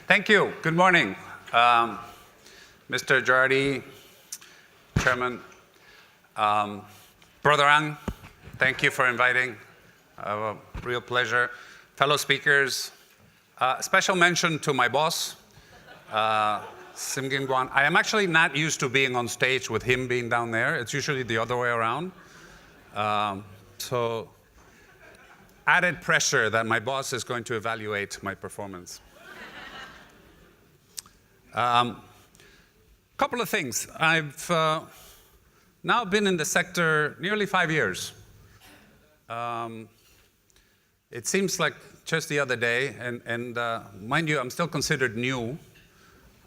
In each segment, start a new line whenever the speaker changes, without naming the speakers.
Thank you. Good morning. Mr. Girardi, Chairman, Brother Ang, thank you for inviting. A real pleasure. Fellow speakers, special mention to my boss, Sim Ging Guan. I am actually not used to being on stage with him being down there. It's usually the other way around. So added pressure that my boss is going to evaluate my performance. Couple of things. I've now been in the sector nearly 5 years. It seems like just the other day, and mind you, I'm still considered new.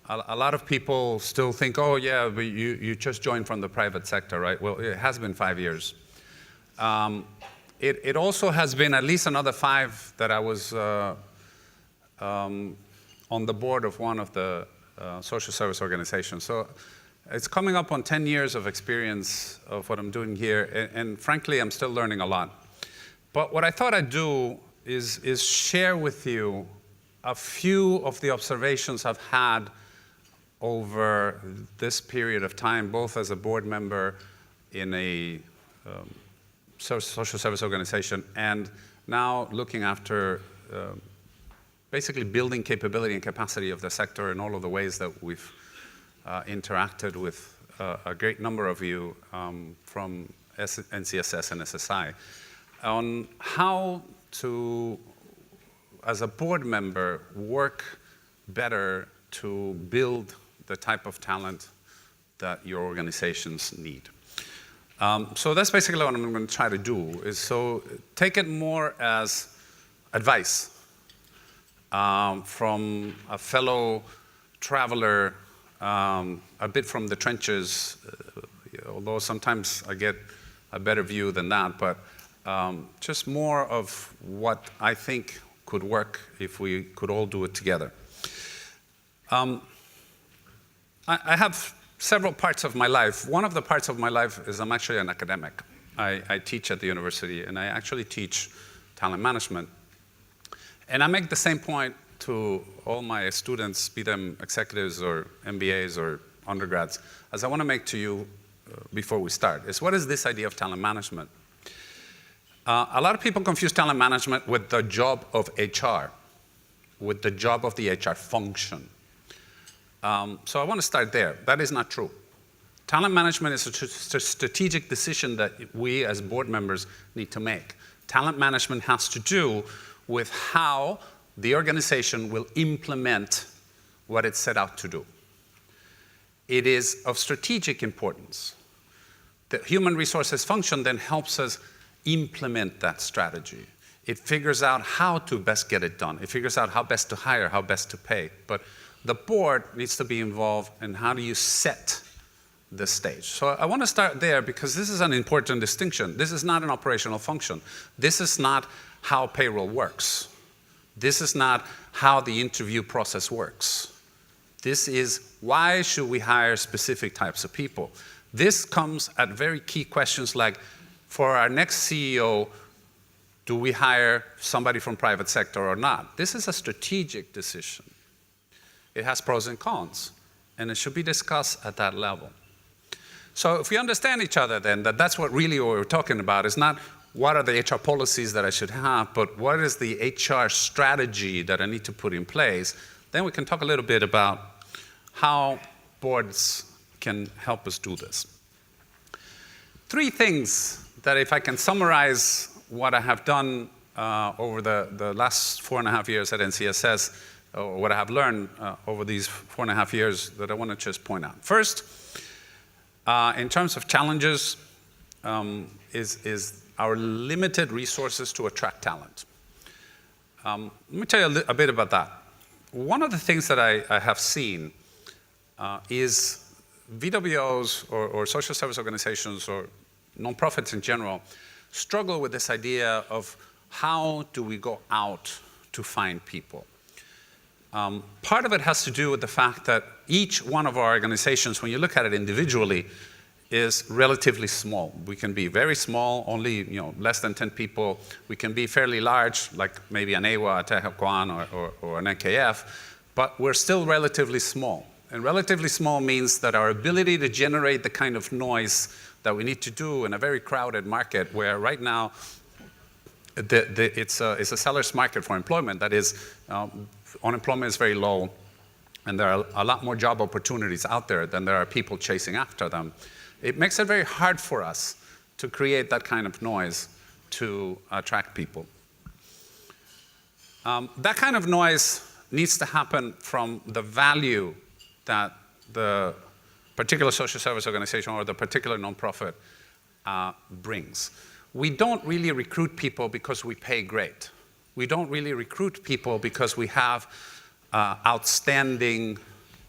A lot of people still think, oh yeah, but you just joined from the private sector, right? Well, it has been 5 years. It also has been at least another 5 that I was on the board of one of the social service organizations. So it's coming up on 10 years of experience of what I'm doing here, and frankly, I'm still learning a lot. But what I thought I'd do is share with you a few of the observations I've had over this period of time, both as a board member in a social service organization and now looking after basically building capability and capacity of the sector in all of the ways that we've interacted with a great number of you from NCSS and SSI on how to, as a board member, work better to build the type of talent that your organizations need. So that's basically what I'm going to try to do, is so take it more as advice from a fellow traveler, a bit from the trenches, although sometimes I get a better view than that, but just more of what I think could work if we could all do it together. I have several parts of my life. One of the parts of my life is I'm actually an academic. I teach at the university, and I actually teach talent management. And I make the same point to all my students, be them executives or MBAs or undergrads, as I want to make to you before we start, is what is this idea of talent management? A lot of people confuse talent management with the job of HR, with the job of the HR function. So I want to start there. That is not true. Talent management is a strategic decision that we as board members need to make. Talent management has to do with how the organization will implement what it set out to do. It is of strategic importance. The human resources function then helps us implement that strategy. It figures out how to best get it done. It figures out how best to hire, how best to pay. But the board needs to be involved in how do you set the stage. So I want to start there because this is an important distinction. This is not an operational function. This is not how payroll works. This is not how the interview process works. This is why should we hire specific types of people. This comes at very key questions like, for our next CEO, do we hire somebody from private sector or not? This is a strategic decision. It has pros and cons, and it should be discussed at that level. So if we understand each other then, that's what really what we're talking about, is not what are the HR policies that I should have, but what is the HR strategy that I need to put in place, then we can talk a little bit about how boards can help us do this. 3 things that if I can summarize what I have done over the last 4.5 years at NCSS, or what I have learned over these 4.5 years that I want to just point out. First, in terms of challenges, is our limited resources to attract talent. Let me tell you a bit about that. One of the things that I have seen is VWOs or social service organizations or nonprofits in general struggle with this idea of how do we go out to find people. Part of it has to do with the fact that each one of our organizations, when you look at it individually, is relatively small. We can be very small, only less than 10 people. We can be fairly large, like maybe an AWA, a Tehuacan, or an NKF. but we're still relatively small. And relatively small means that our ability to generate the kind of noise that we need to do in a very crowded market where right now it's a seller's market for employment. That is, unemployment is very low, and there are a lot more job opportunities out there than there are people chasing after them. It makes it very hard for us to create that kind of noise to attract people. That kind of noise needs to happen from the value that the particular social service organization or the particular nonprofit brings. We don't really recruit people because we pay great. We don't really recruit people because we have outstanding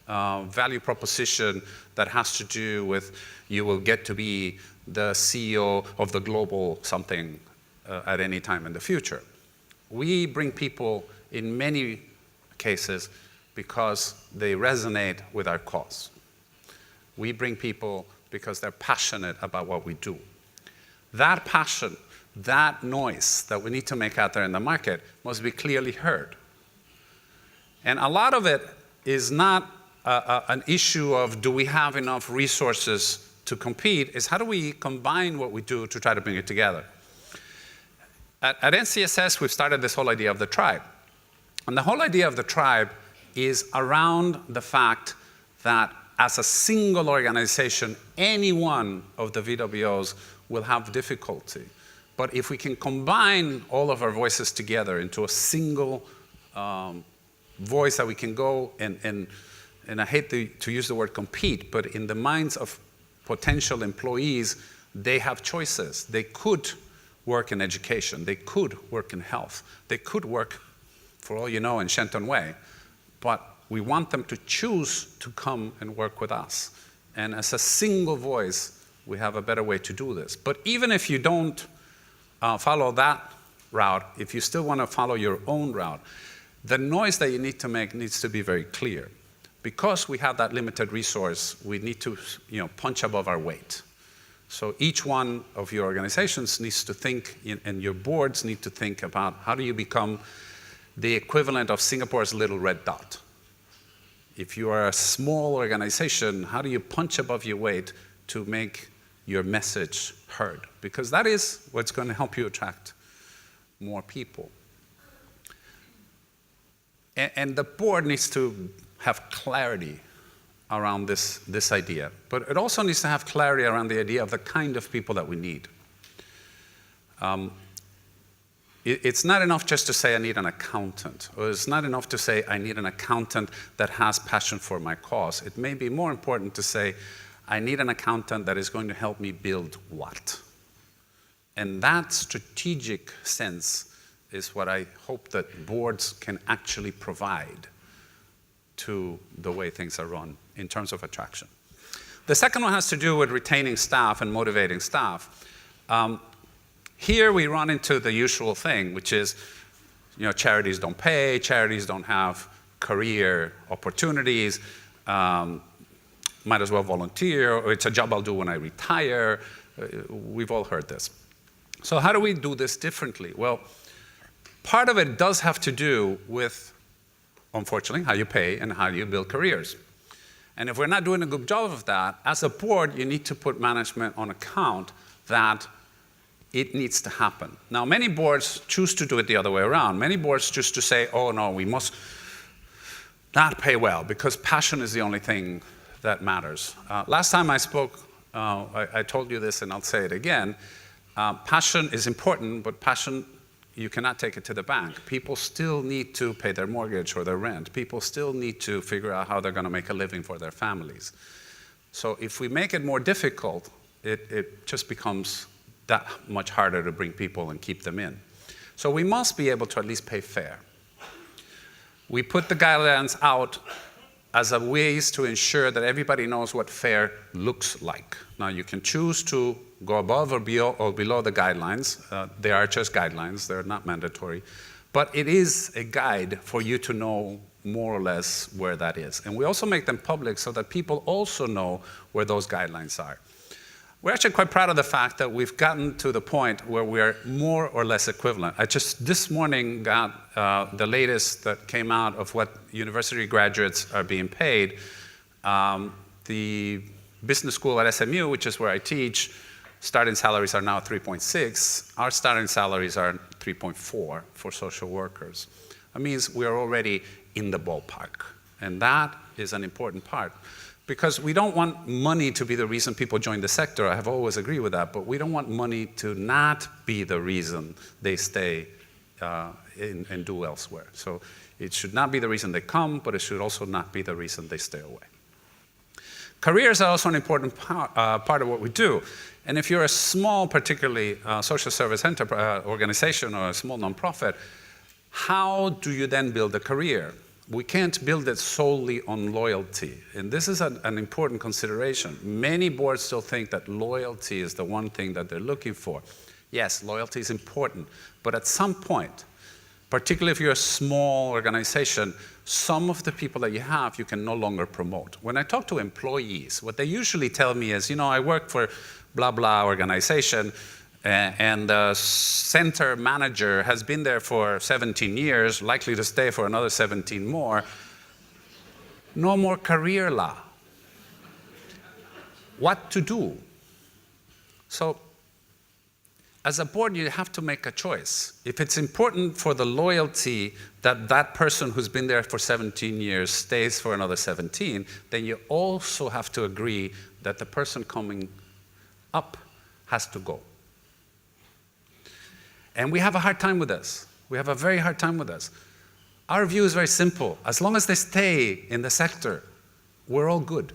value proposition that has to do with you will get to be the CEO of the global something at any time in the future. We bring people in many cases because they resonate with our cause. We bring people because they're passionate about what we do. That passion, that noise that we need to make out there in the market must be clearly heard. And a lot of it is not an issue of do we have enough resources to compete, is how do we combine what we do to try to bring it together. At NCSS, we've started this whole idea of the tribe. And the whole idea of the tribe is around the fact that as a single organization, any one of the VWOs will have difficulty. But if we can combine all of our voices together into a single voice that we can go and I hate to use the word compete, but in the minds of potential employees, they have choices. They could work in education. They could work in health. They could work, for all you know, in Shenton Way. But we want them to choose to come and work with us. And as a single voice, we have a better way to do this. But even if you don't follow that route, if you still want to follow your own route, the noise that you need to make needs to be very clear. Because we have that limited resource, we need to punch above our weight. So each one of your organizations needs to think, and your boards need to think about how do you become the equivalent of Singapore's little red dot. If you are a small organization, how do you punch above your weight to make your message heard? Because that is what's going to help you attract more people. And the board needs to have clarity around this idea. But it also needs to have clarity around the idea of the kind of people that we need. It's not enough just to say I need an accountant, or it's not enough to say I need an accountant that has passion for my cause. It may be more important to say I need an accountant that is going to help me build what? And that strategic sense is what I hope that boards can actually provide to the way things are run in terms of attraction. The second one has to do with retaining staff and motivating staff. Here we run into the usual thing, which is, charities don't pay, charities don't have career opportunities, might as well volunteer, or it's a job I'll do when I retire. We've all heard this. So how do we do this differently? Well, part of it does have to do with, unfortunately, how you pay and how you build careers. And if we're not doing a good job of that, as a board, you need to put management on account that it needs to happen. Now, many boards choose to do it the other way around. Many boards choose to say, oh no, we must not pay well because passion is the only thing that matters. Last time I spoke, I told you this and I'll say it again. Passion is important, but passion, you cannot take it to the bank. People still need to pay their mortgage or their rent. People still need to figure out how they're going to make a living for their families. So if we make it more difficult, it just becomes that much harder to bring people and keep them in. So we must be able to at least pay fair. We put the guidelines out as a ways to ensure that everybody knows what fair looks like. Now you can choose to go above or below the guidelines. They are just guidelines, they're not mandatory. But it is a guide for you to know more or less where that is. And we also make them public so that people also know where those guidelines are. We're actually quite proud of the fact that we've gotten to the point where we are more or less equivalent. I just this morning got the latest that came out of what university graduates are being paid. The business school at SMU, which is where I teach, starting salaries are now 3.6. Our starting salaries are 3.4 for social workers. That means we're already in the ballpark. And that is an important part. Because we don't want money to be the reason people join the sector. I have always agreed with that. But we don't want money to not be the reason they stay and do elsewhere. So it should not be the reason they come, but it should also not be the reason they stay away. Careers are also an important part of what we do. And if you're a small, particularly social service organization or a small nonprofit, how do you then build a career? We can't build it solely on loyalty. And this is an important consideration. Many boards still think that loyalty is the one thing that they're looking for. Yes, loyalty is important. But at some point, particularly if you're a small organization, some of the people that you have, you can no longer promote. When I talk to employees, what they usually tell me is, I work for blah, blah organization, and the center manager has been there for 17 years, likely to stay for another 17 more. No more career law. What to do? So, as a board, you have to make a choice. If it's important for the loyalty that that person who's been there for 17 years stays for another 17, then you also have to agree that the person coming up has to go. And we have a hard time with this. We have a very hard time with this. Our view is very simple. As long as they stay in the sector, we're all good.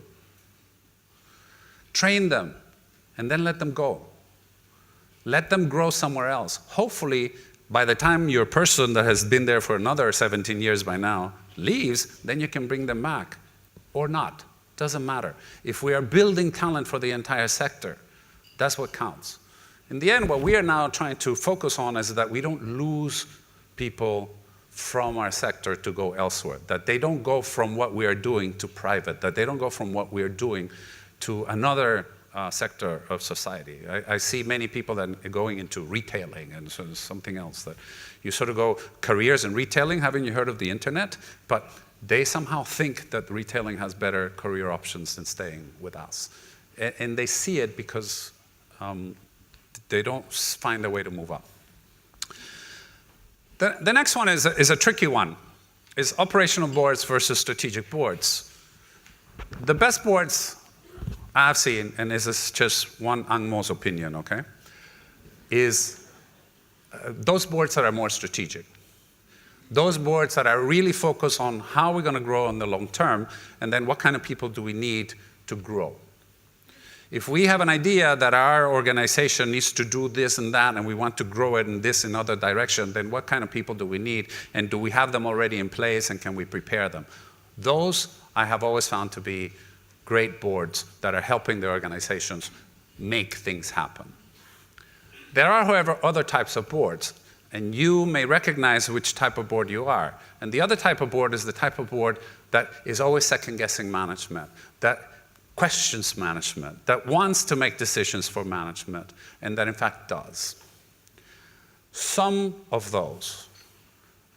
Train them, and then let them go. Let them grow somewhere else. Hopefully, by the time your person that has been there for another 17 years by now leaves, then you can bring them back. Or not. Doesn't matter. If we are building talent for the entire sector, that's what counts. In the end, what we are now trying to focus on is that we don't lose people from our sector to go elsewhere, that they don't go from what we are doing to private, that they don't go from what we are doing to another sector of society. I see many people that are going into retailing and so something else, that you sort of go careers in retailing. Haven't you heard of the internet? But they somehow think that retailing has better career options than staying with us. And they see it because they don't find a way to move up. The next one is a tricky one, is operational boards versus strategic boards. The best boards I've seen, and this is just one Angmo's opinion, okay, is those boards that are more strategic. Those boards that are really focused on how we're going to grow in the long term, and then what kind of people do we need to grow. If we have an idea that our organization needs to do this and that, and we want to grow it in this and other direction, then what kind of people do we need, and do we have them already in place, and can we prepare them? Those I have always found to be great boards that are helping the organizations make things happen. There are, however, other types of boards, and you may recognize which type of board you are. And the other type of board is the type of board that is always second-guessing management, that questions management, that wants to make decisions for management, and that in fact does. Some of those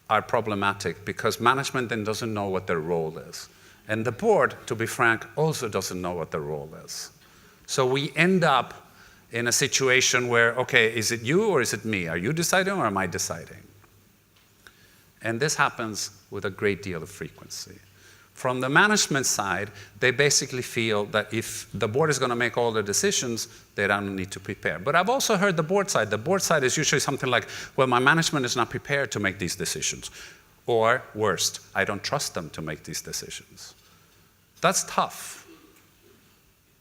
are problematic because management then doesn't know what their role is. And the board, to be frank, also doesn't know what their role is. So we end up in a situation where, okay, is it you or is it me? Are you deciding or am I deciding? And this happens with a great deal of frequency. From the management side, they basically feel that if the board is going to make all the decisions, they don't need to prepare. But I've also heard the board side. The board side is usually something like, well, my management is not prepared to make these decisions. Or worst, I don't trust them to make these decisions. That's tough.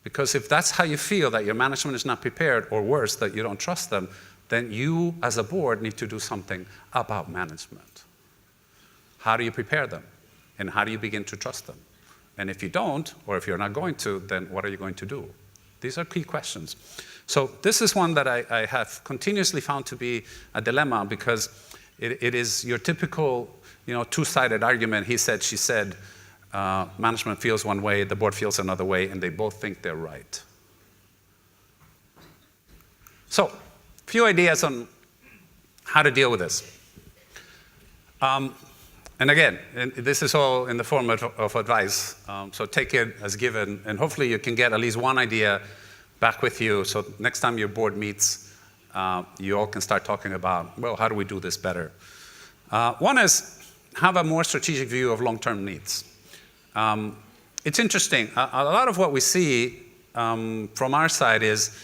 Because if that's how you feel, that your management is not prepared, or worse, that you don't trust them, then you as a board need to do something about management. How do you prepare them? And how do you begin to trust them? And if you don't, or if you're not going to, then what are you going to do? These are key questions. So this is one that I have continuously found to be a dilemma, because it is your typical, two-sided argument. He said, she said. Management feels one way, the board feels another way, and they both think they're right. So, a few ideas on how to deal with this. And again, this is all in the form of advice, so take it as given, and hopefully you can get at least one idea back with you, so next time your board meets, you all can start talking about, well, how do we do this better? One is have a more strategic view of long-term needs. It's interesting, a lot of what we see from our side is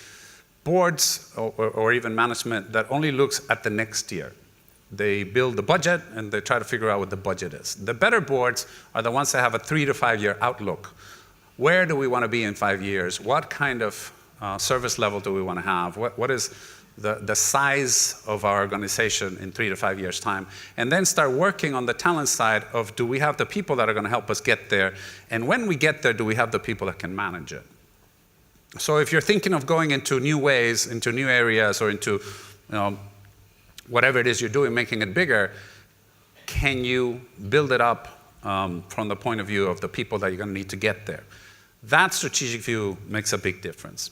boards or even management that only looks at the next year. They build the budget and they try to figure out what the budget is. The better boards are the ones that have a 3 to 5 year outlook. Where do we want to be in 5 years? What kind of service level do we want to have? What is the size of our organization in 3 to 5 years' time? And then start working on the talent side of, do we have the people that are going to help us get there? And when we get there, do we have the people that can manage it? So if you're thinking of going into new ways, into new areas, or into whatever it is you're doing, making it bigger, can you build it up from the point of view of the people that you're going to need to get there? That strategic view makes a big difference.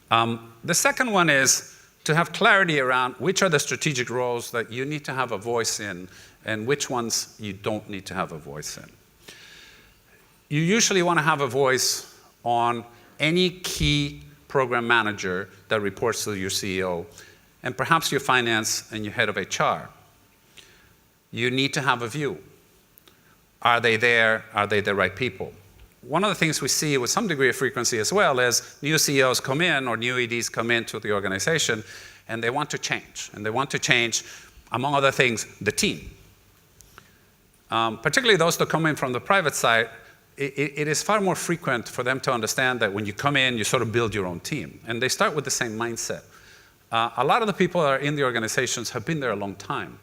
The second one is to have clarity around which are the strategic roles that you need to have a voice in and which ones you don't need to have a voice in. You usually want to have a voice on any key program manager that reports to your CEO, and perhaps your finance and your head of HR. You need to have a view. Are they there? Are they the right people? One of the things we see with some degree of frequency as well is new CEOs come in or new EDs come into the organization and they want to change. And they want to change, among other things, the team. Particularly those that come in from the private side, it is far more frequent for them to understand that when you come in, you sort of build your own team. And they start with the same mindset. A lot of the people that are in the organizations have been there a long time.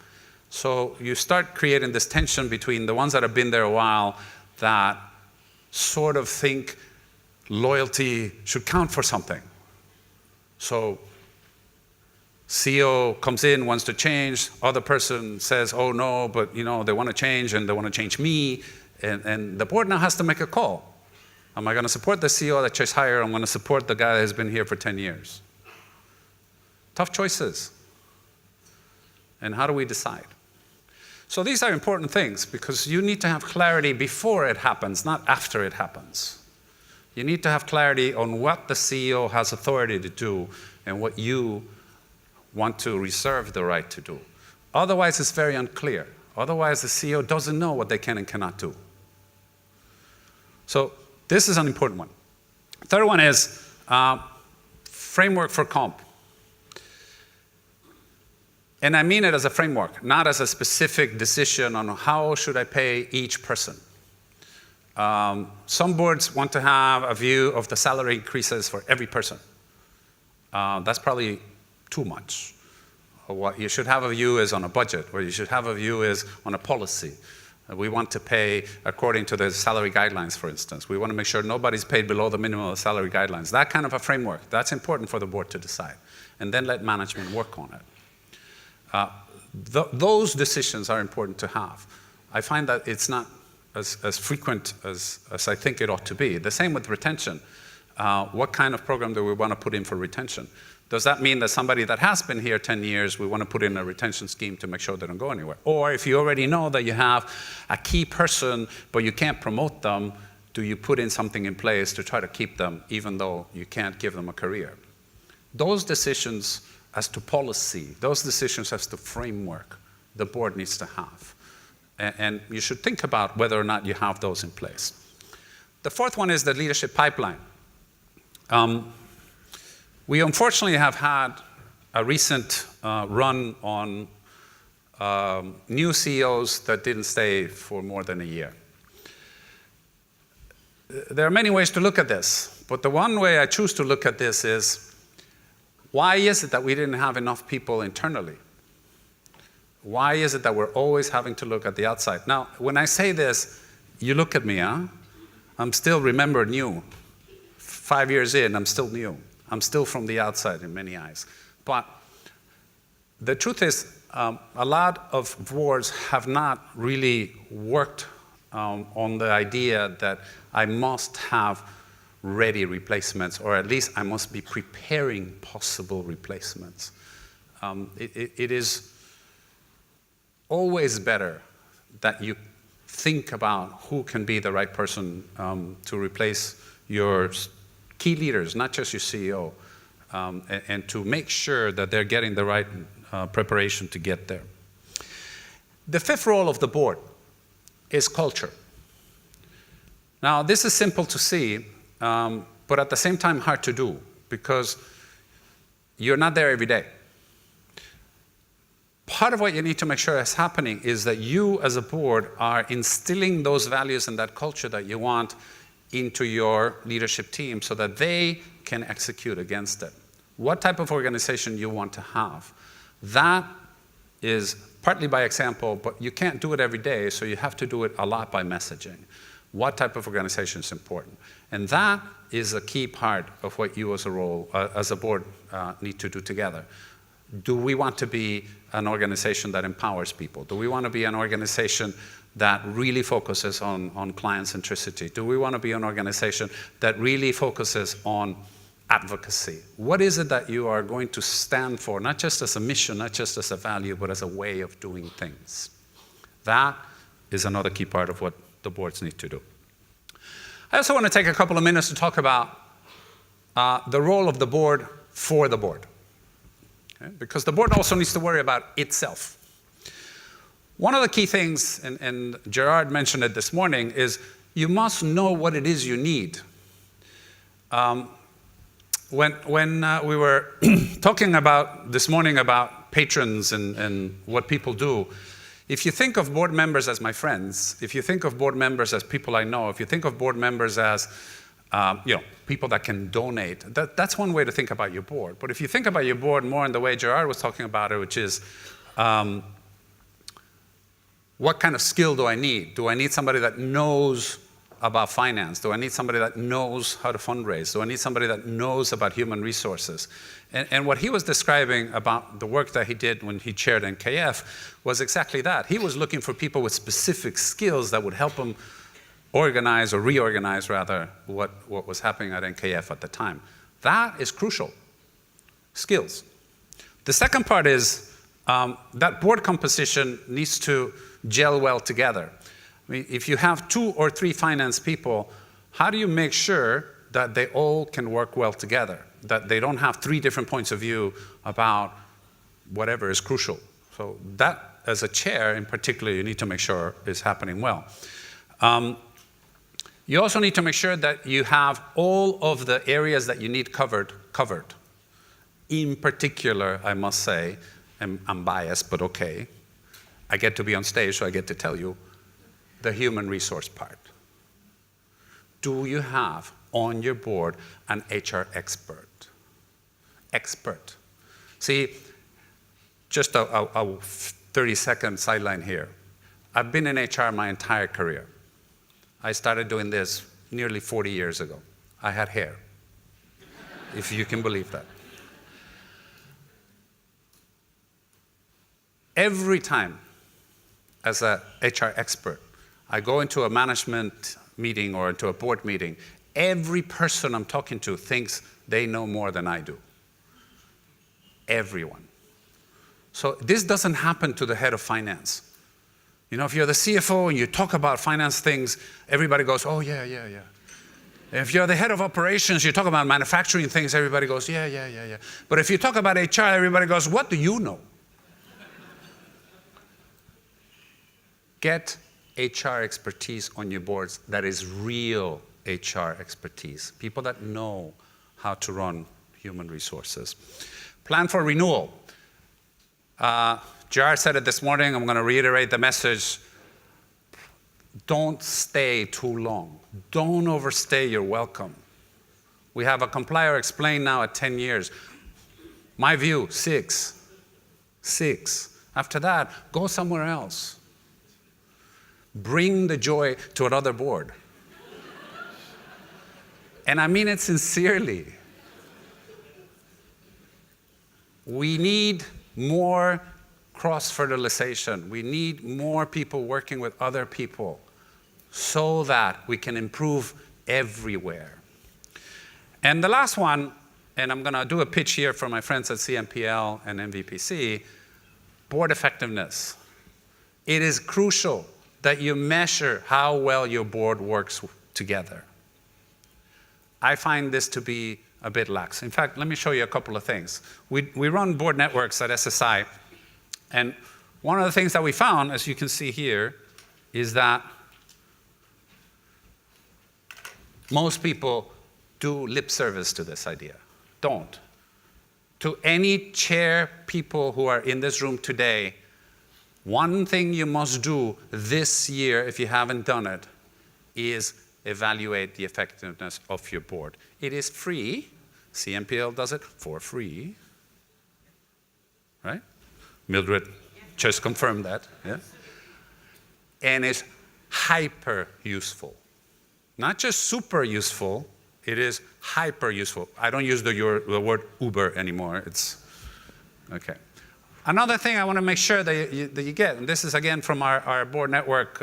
So you start creating this tension between the ones that have been there a while that sort of think loyalty should count for something. So CEO comes in, wants to change, other person says, oh no, but they want to change and they want to change me. And the board now has to make a call. Am I going to support the CEO that just hired, or I'm going to support the guy that has been here for 10 years? Tough choices. And how do we decide? So these are important things because you need to have clarity before it happens, not after it happens. You need to have clarity on what the CEO has authority to do and what you want to reserve the right to do. Otherwise, it's very unclear. Otherwise, the CEO doesn't know what they can and cannot do. So this is an important one. Third one is framework for comp. And I mean it as a framework, not as a specific decision on how should I pay each person. Some boards want to have a view of the salary increases for every person. That's probably too much. What you should have a view is on a budget, or you should have a view is on a policy. We want to pay according to the salary guidelines, for instance. We want to make sure nobody's paid below the minimum salary guidelines. That kind of a framework, that's important for the board to decide. And then let management work on it. Those decisions are important to have. I find that it's not as frequent as I think it ought to be. The same with retention. What kind of program do we want to put in for retention? Does that mean that somebody that has been here 10 years, we want to put in a retention scheme to make sure they don't go anywhere? Or if you already know that you have a key person, but you can't promote them, do you put in something in place to try to keep them, even though you can't give them a career? Those decisions as to policy, those decisions as to framework, the board needs to have. And you should think about whether or not you have those in place. The fourth one is the leadership pipeline. We unfortunately have had a recent run on new CEOs that didn't stay for more than a year. There are many ways to look at this, but the one way I choose to look at this is, why is it that we didn't have enough people internally? Why is it that we're always having to look at the outside? Now, when I say this, you look at me, huh? I'm still, remember, new. 5 years in, I'm still new. I'm still from the outside in many eyes. But the truth is, a lot of boards have not really worked on the idea that I must have ready replacements, or at least I must be preparing possible replacements. It is always better that you think about who can be the right person to replace your key leaders, not just your CEO, and to make sure that they're getting the right preparation to get there. The fifth role of the board is culture. Now, this is simple to see, but at the same time hard to do, because you're not there every day. Part of what you need to make sure is happening is that you as a board are instilling those values and that culture that you want into your leadership team so that they can execute against it. What type of organization you want to have. That is partly by example, but you can't do it every day, so you have to do it a lot by messaging. What type of organization is important? And that is a key part of what you as a board need to do together. Do we want to be an organization that empowers people? Do we want to be an organization that really focuses on client centricity? Do we want to be an organization that really focuses on advocacy? What is it that you are going to stand for, not just as a mission, not just as a value, but as a way of doing things? That is another key part of what the boards need to do. I also want to take a couple of minutes to talk about the role of the board for the board. Okay? Because the board also needs to worry about itself. One of the key things, and Gerard mentioned it this morning, is you must know what it is you need. When we were talking about this morning about patrons and what people do, if you think of board members as my friends, if you think of board members as people I know, if you think of board members as people that can donate, that's one way to think about your board. But if you think about your board more in the way Gerard was talking about it, which is what kind of skill do I need? Do I need somebody that knows about finance? Do I need somebody that knows how to fundraise? Do I need somebody that knows about human resources? And what he was describing about the work that he did when he chaired NKF was exactly that. He was looking for people with specific skills that would help him organize, or reorganize rather, what was happening at NKF at the time. That is crucial. Skills. The second part is that board composition needs to gel well together. I mean, if you have 2 or 3 finance people, how do you make sure that they all can work well together? That they don't have 3 different points of view about whatever is crucial. So that, as a chair in particular, you need to make sure is happening well. You also need to make sure that you have all of the areas that you need covered. In particular, I must say, and I'm biased, but okay, I get to be on stage, so I get to tell you, the human resource part. Do you have on your board an HR expert? See, just a 30-second sideline here. I've been in HR my entire career. I started doing this nearly 40 years ago. I had hair, if you can believe that. Every time, as an HR expert, I go into a management meeting or into a board meeting, every person I'm talking to thinks they know more than I do. Everyone. So this doesn't happen to the head of finance. You know, if you're the CFO and you talk about finance things, everybody goes, oh, yeah. If you're the head of operations, you talk about manufacturing things, everybody goes, yeah. But if you talk about HR, everybody goes, what do you know? Get HR expertise on your boards that is real HR expertise. People that know how to run human resources. Plan for renewal. Gerard said it this morning. I'm going to reiterate the message. Don't stay too long. Don't overstay your welcome. We have a comply or explain now at 10 years. My view, 6. After that, go somewhere else. Bring the joy to another board. And I mean it sincerely. We need more cross-fertilization. We need more people working with other people so that we can improve everywhere. And the last one, and I'm going to do a pitch here for my friends at CMPL and MVPC, board effectiveness. It is crucial that you measure how well your board works together. I find this to be a bit lax. In fact, let me show you a couple of things. We run board networks at SSI, and one of the things that we found, as you can see here, is that most people do lip service to this idea. Don't. To any chair people who are in this room today, one thing you must do this year, if you haven't done it, is evaluate the effectiveness of your board. It is free. CMPL does it for free. Right? Mildred just confirmed that. Yeah? And it's hyper useful. Not just super useful, it is hyper useful. I don't use the word Uber anymore. It's okay. Another thing I want to make sure that you get, and this is again from our board network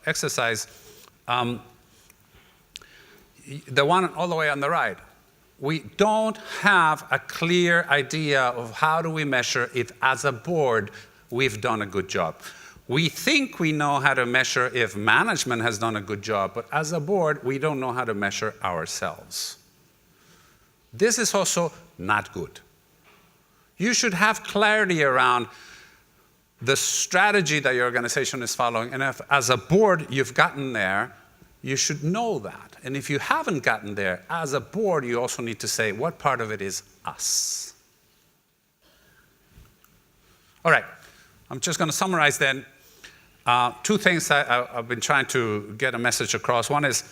exercise, the one all the way on the right. We don't have a clear idea of how do we measure if, as a board, we've done a good job. We think we know how to measure if management has done a good job, but as a board, we don't know how to measure ourselves. This is also not good. You should have clarity around the strategy that your organization is following, and if, as a board, you've gotten there, you should know that. And if you haven't gotten there, as a board, you also need to say, what part of it is us? All right, I'm just going to summarize then. Two things that I've been trying to get a message across. One is,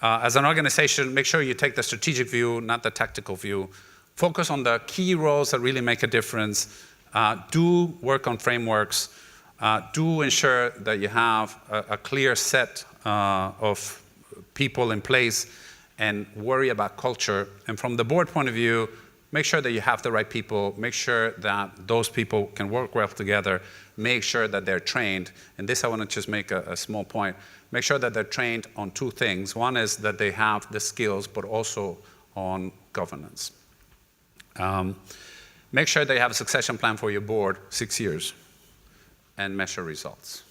as an organization, make sure you take the strategic view, not the tactical view. Focus on the key roles that really make a difference. Do work on frameworks. Do ensure that you have a clear set of people in place, and worry about culture. And from the board point of view, make sure that you have the right people. Make sure that those people can work well together. Make sure that they're trained. And this I want to just make a small point. Make sure that they're trained on two things. One is that they have the skills, but also on governance. Make sure that you have a succession plan for your board, 6 years, and measure results.